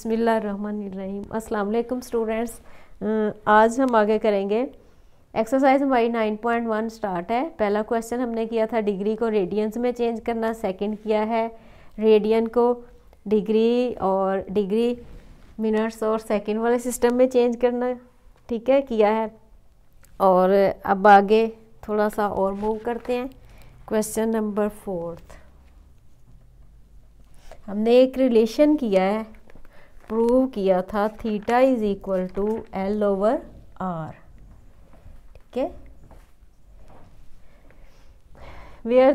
बिस्मिल्लाहिर्रहमानिर्रहीम। अस्सलाम वालेकुम स्टूडेंट्स। आज हम आगे करेंगे एक्सरसाइज हमारी 9.1 स्टार्ट है। पहला क्वेश्चन हमने किया था डिग्री को रेडियंस में चेंज करना। सेकंड किया है रेडियन को डिग्री और डिग्री मिनट्स और सेकंड वाले सिस्टम में चेंज करना, ठीक है, किया है। और अब आगे थोड़ा सा और मूव करते हैं। क्वेश्चन नंबर 4 हमने एक रिलेशन किया है, प्रूव किया था theta is equal to L over R, ठीक है। Where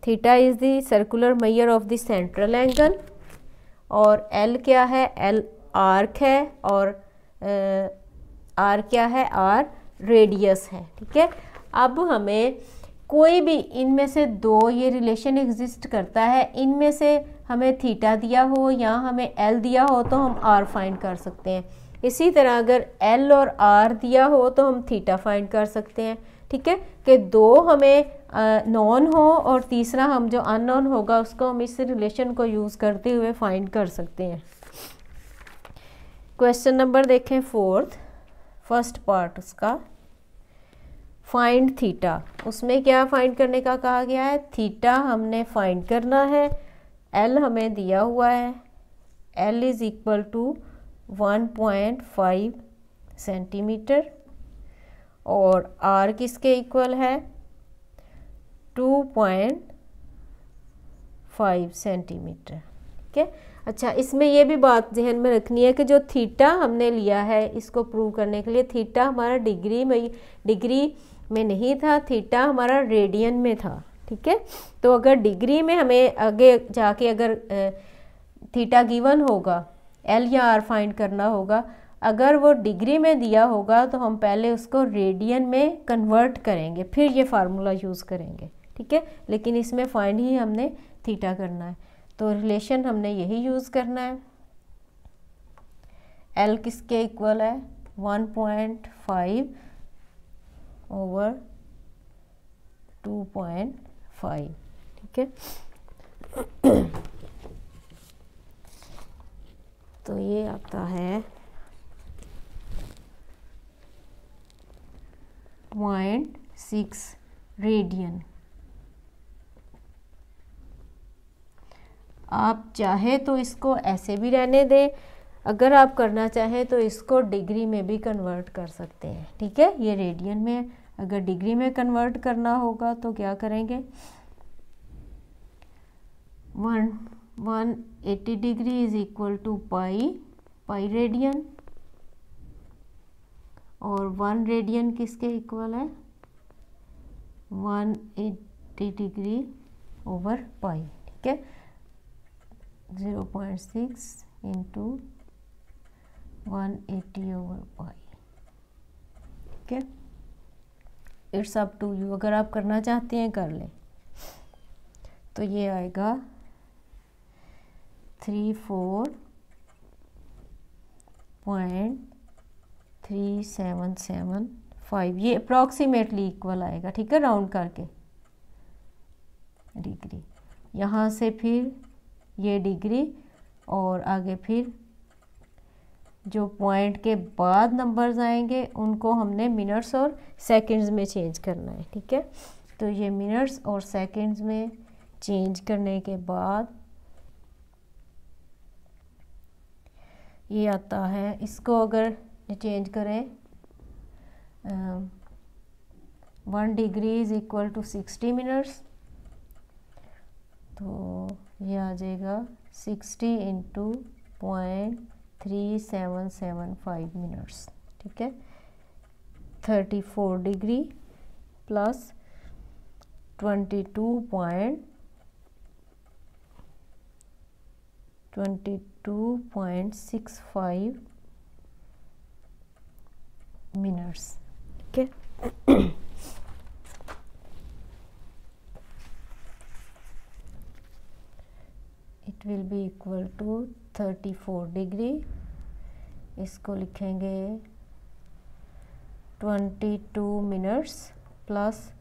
theta is the circular measure of the central angle और एल क्या है, एल आर्क है और आर क्या है, आर रेडियस है, ठीक है। अब हमें कोई भी इनमें से दो ये रिलेशन एग्जिस्ट करता है, इनमें से हमें थीटा दिया हो या हमें एल दिया हो तो हम आर फाइंड कर सकते हैं। इसी तरह अगर एल और आर दिया हो तो हम थीटा फाइंड कर सकते हैं, ठीक है। कि दो हमें नॉन हो और तीसरा हम जो अननोन होगा उसको हम इस रिलेशन को यूज़ करते हुए फाइंड कर सकते हैं। क्वेश्चन नंबर देखें 4, फर्स्ट पार्ट उसका फाइंड थीटा। उसमें क्या फाइंड करने का कहा गया है, थीटा हमने फाइंड करना है। एल हमें दिया हुआ है, L is equal to 1.5 centimetre और आर किसके इक्वल है 2.5 सेंटीमीटर, ठीक है। अच्छा, इसमें यह भी बात ध्यान में रखनी है कि जो थीटा हमने लिया है इसको प्रूव करने के लिए, थीटा हमारा डिग्री में नहीं था, थीटा हमारा रेडियन में था, ठीक है। तो अगर डिग्री में हमें आगे जाके अगर थीटा गिवन होगा, एल या आर फाइंड करना होगा, अगर वो डिग्री में दिया होगा तो हम पहले उसको रेडियन में कन्वर्ट करेंगे, फिर ये फार्मूला यूज़ करेंगे, ठीक है। लेकिन इसमें फाइंड ही हमने थीटा करना है, तो रिलेशन हमने यही यूज़ करना है। एल किसके इक्वल है 1.5 ओवर 2.5, ठीक है। तो ये आता है 0.6 रेडियन। आप चाहे तो इसको ऐसे भी रहने दें, अगर आप करना चाहें तो इसको डिग्री में भी कन्वर्ट कर सकते हैं, ठीक है। ये रेडियन में अगर डिग्री में कन्वर्ट करना होगा तो क्या करेंगे, 180 degree is equal to pi radian और 1 रेडियन किसके इक्वल है 180 डिग्री ओवर पाई, ठीक है। 0.6 इंटू 180 ओवर पाई, ठीक है। इट्स अप टू यू, अगर आप करना चाहते हैं कर लें। तो ये आएगा 34.3775, ये अप्रॉक्सीमेटली इक्वल आएगा, ठीक है, राउंड करके डिग्री। यहाँ से फिर ये डिग्री और आगे फिर जो पॉइंट के बाद नंबर्स आएंगे उनको हमने मिनट्स और सेकंड्स में चेंज करना है, ठीक है। तो ये मिनट्स और सेकंड्स में चेंज करने के बाद ये आता है, इसको अगर चेंज करें 1 degree is equal to 60 minutes, तो ये आ जाएगा 60 इंटू 0.3775 मिनट्स, ठीक है। 34 डिग्री प्लस 22.65 मिनट्स, ठीक है। It will be equal to 34 degree, इसको लिखेंगे 22 मिनट्स प्लस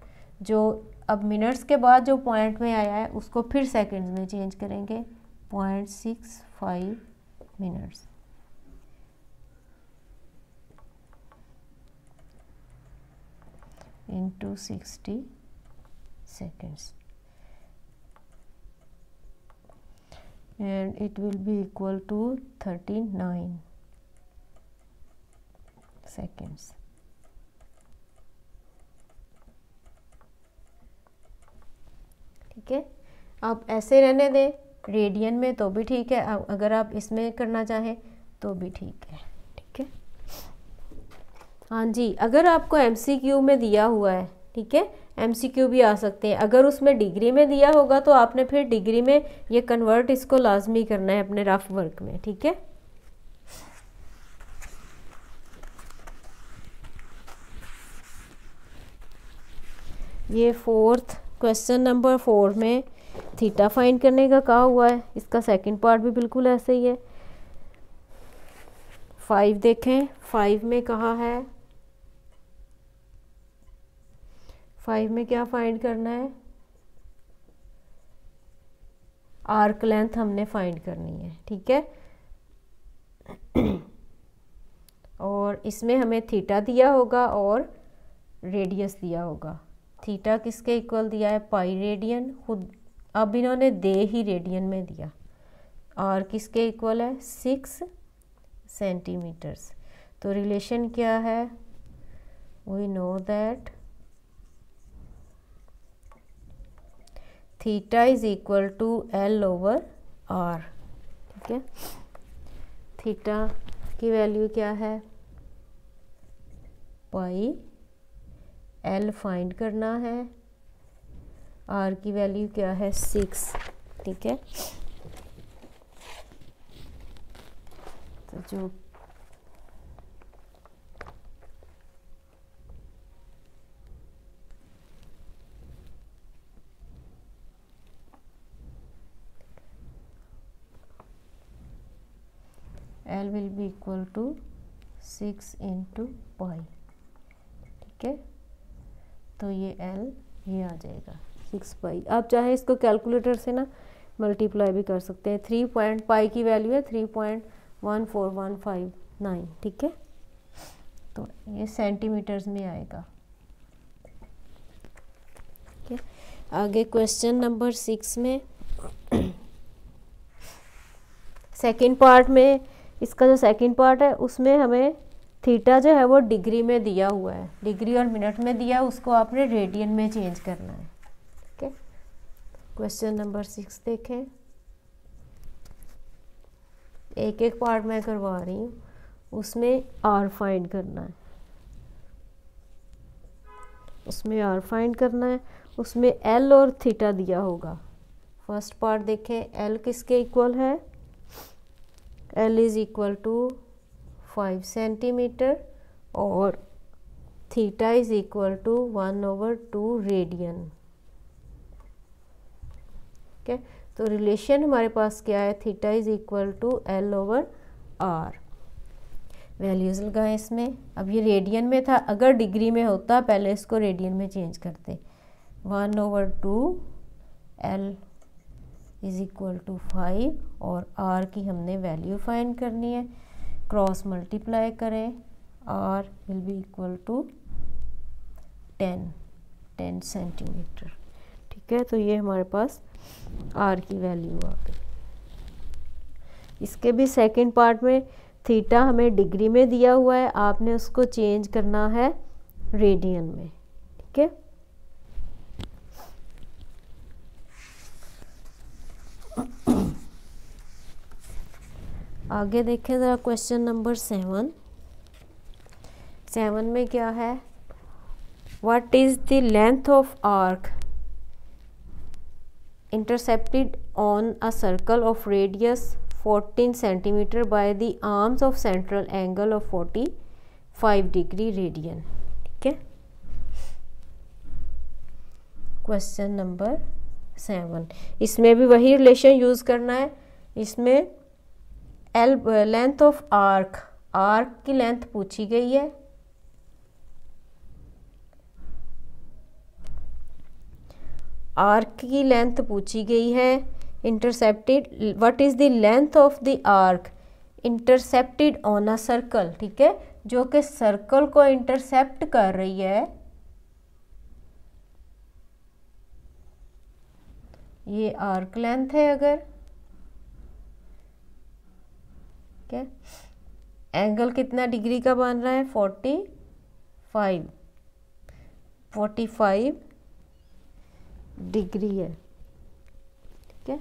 जो अब मिनट्स के बाद जो पॉइंट में आया है उसको फिर सेकंड्स में चेंज करेंगे 0.65 minutes into 60 seconds, and it will be equal to 39 seconds. ठीक है, आप ऐसे रहने दें, रेडियन में तो भी ठीक है, अगर आप इसमें करना चाहें तो भी ठीक है। ठीक है, हाँ जी, अगर आपको एमसीक्यू में दिया हुआ है, ठीक है, एमसीक्यू भी आ सकते हैं, अगर उसमें डिग्री में दिया होगा तो आपने फिर डिग्री में ये कन्वर्ट इसको लाजमी करना है अपने रफ वर्क में। ठीक है, ये फोर्थ क्वेश्चन नंबर 4 में थीटा फाइंड करने का कहा हुआ है, इसका सेकंड पार्ट भी बिल्कुल ऐसे ही है। 5 देखें, 5 में कहा है, 5 में क्या फाइंड करना है, आर्क लेंथ हमने फाइंड करनी है। ठीक है, और इसमें हमें थीटा दिया होगा और रेडियस दिया होगा। थीटा किसके इक्वल दिया है, पाई रेडियन, खुद अब इन्होंने दे ही रेडियन में दिया। और किसके इक्वल है, 6 सेंटीमीटर्स। तो रिलेशन क्या है, we know that theta is equal to L over R. ठीक है, थीटा की वैल्यू क्या है, पाई, एल फाइंड करना है, आर की वैल्यू क्या है, 6। ठीक है, तो जो L will be equal to 6 into pi. ठीक है, तो ये एल ये आ जाएगा 6 पाई। आप चाहे इसको कैलकुलेटर से ना मल्टीप्लाई भी कर सकते हैं। 3 पाई की वैल्यू है 3.14159। ठीक है, तो ये सेंटीमीटर्स में आएगा। ठीक है, आगे क्वेश्चन नंबर 6 में सेकंड पार्ट में, इसका जो सेकंड पार्ट है उसमें हमें थीटा जो है वो डिग्री में दिया हुआ है, डिग्री और मिनट में दिया है, उसको आपने रेडियन में चेंज करना है। ठीक है, क्वेश्चन नंबर 6 देखें, एक एक पार्ट मैं करवा रही हूँ, उसमें आर फाइंड करना है, उसमें आर फाइंड करना है, उसमें एल और थीटा दिया होगा। फर्स्ट पार्ट देखें, एल किसके इक्वल है, L is equal to 5 centimetre और theta is equal to 1/2 radian. ठीक है, तो रिलेशन हमारे पास क्या है, theta is equal to L over R. Values लगाएं इसमें। अब ये रेडियन में था, अगर डिग्री में होता पहले इसको रेडियन में चेंज करते। 1/2 एल इज इक्वल टू 5 और आर की हमने वैल्यू फाइंड करनी है, क्रॉस मल्टीप्लाई करें, R will be equal to 10 centimetre. ठीक है, तो ये हमारे पास आर की वैल्यू आ गई। इसके भी सेकंड पार्ट में थीटा हमें डिग्री में दिया हुआ है, आपने उसको चेंज करना है रेडियन में। ठीक है, आगे देखें ज़रा क्वेश्चन नंबर 7 में क्या है, what is the length of arc intercepted on a circle of radius 14 centimetre by the arms of central angle of 45 degree radian. ठीक है, क्वेश्चन नंबर 7, इसमें भी वही रिलेशन यूज करना है। इसमें L length of arc, arc की length पूछी गई है, आर्क की लेंथ पूछी गई है intercepted, what is the length of the arc intercepted on a circle, ठीक है, जो कि सर्कल को इंटरसेप्ट कर रही है, ये आर्क लेंथ है अगर, ठीक है, एंगल कितना डिग्री का बन रहा है, 45 डिग्री है, ठीक है।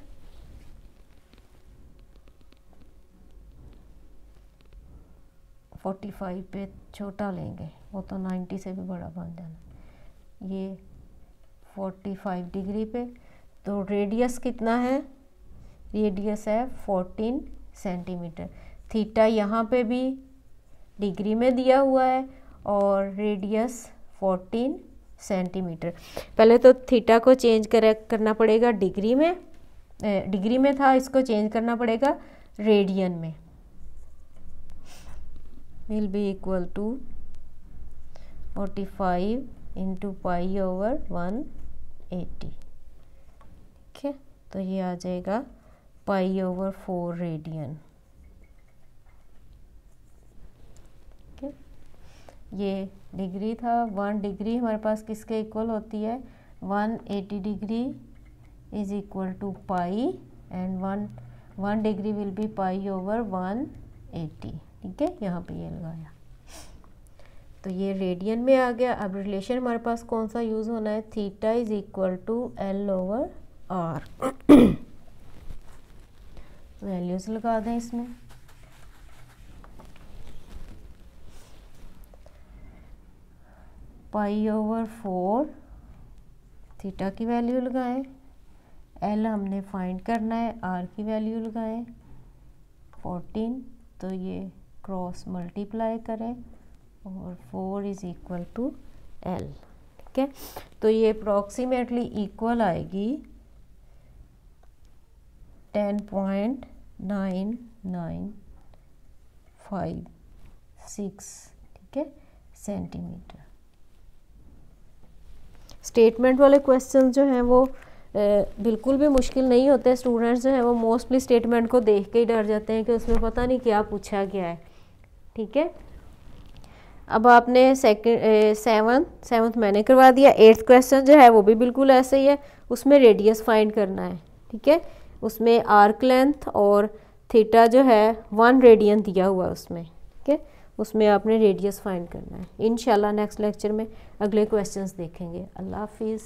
फोर्टी फाइव पे छोटा लेंगे, वो तो 90 से भी बड़ा बन जाना, ये 45 डिग्री पे, तो रेडियस कितना है, रेडियस है 14 सेंटीमीटर। थीटा यहाँ पे भी डिग्री में दिया हुआ है और रेडियस 14 सेंटीमीटर। पहले तो थीटा को चेंज करना पड़ेगा डिग्री में था, इसको चेंज करना पड़ेगा रेडियन में, will be equal to 45 into pi over 180, ठीक है, तो ये आ जाएगा पाई ओवर 4 रेडियन, ठीक है। ये डिग्री था, 1 डिग्री हमारे पास किसके इक्वल होती है, 180 degree is equal to pi, and 1 degree will be pi over 180, ठीक है, यहाँ पे ये लगाया, तो ये रेडियन में आ गया। अब रिलेशन हमारे पास कौन सा यूज़ होना है, theta is equal to L over R, values लगा दें इसमें, पाई ओवर 4 थीटा की वैल्यू लगाएं, एल हमने फाइंड करना है, आर की वैल्यू लगाएं 14, तो ये क्रॉस मल्टीप्लाई करें और 4 इज इक्वल टू एल, ठीक है, तो ये अप्रॉक्सीमेटली इक्वल आएगी 10.9956, ठीक है, सेंटीमीटर। स्टेटमेंट वाले क्वेश्चन जो हैं वो बिल्कुल भी मुश्किल नहीं होते, स्टूडेंट्स जो हैं वो मोस्टली स्टेटमेंट को देख के ही डर जाते हैं कि उसमें पता नहीं क्या पूछा गया है, ठीक है। अब आपने सेवन्थ मैंने करवा दिया, 8th क्वेश्चन जो है वो भी बिल्कुल ऐसे ही है, उसमें रेडियस फाइंड करना है, ठीक है, उसमें आर्क लेंथ और थीटा जो है 1 रेडियन दिया हुआ है उसमें, ठीक है, उसमें आपने रेडियस फाइंड करना है। इंशाल्लाह नेक्स्ट लेक्चर में अगले क्वेश्चंस देखेंगे। अल्लाह हाफिज़।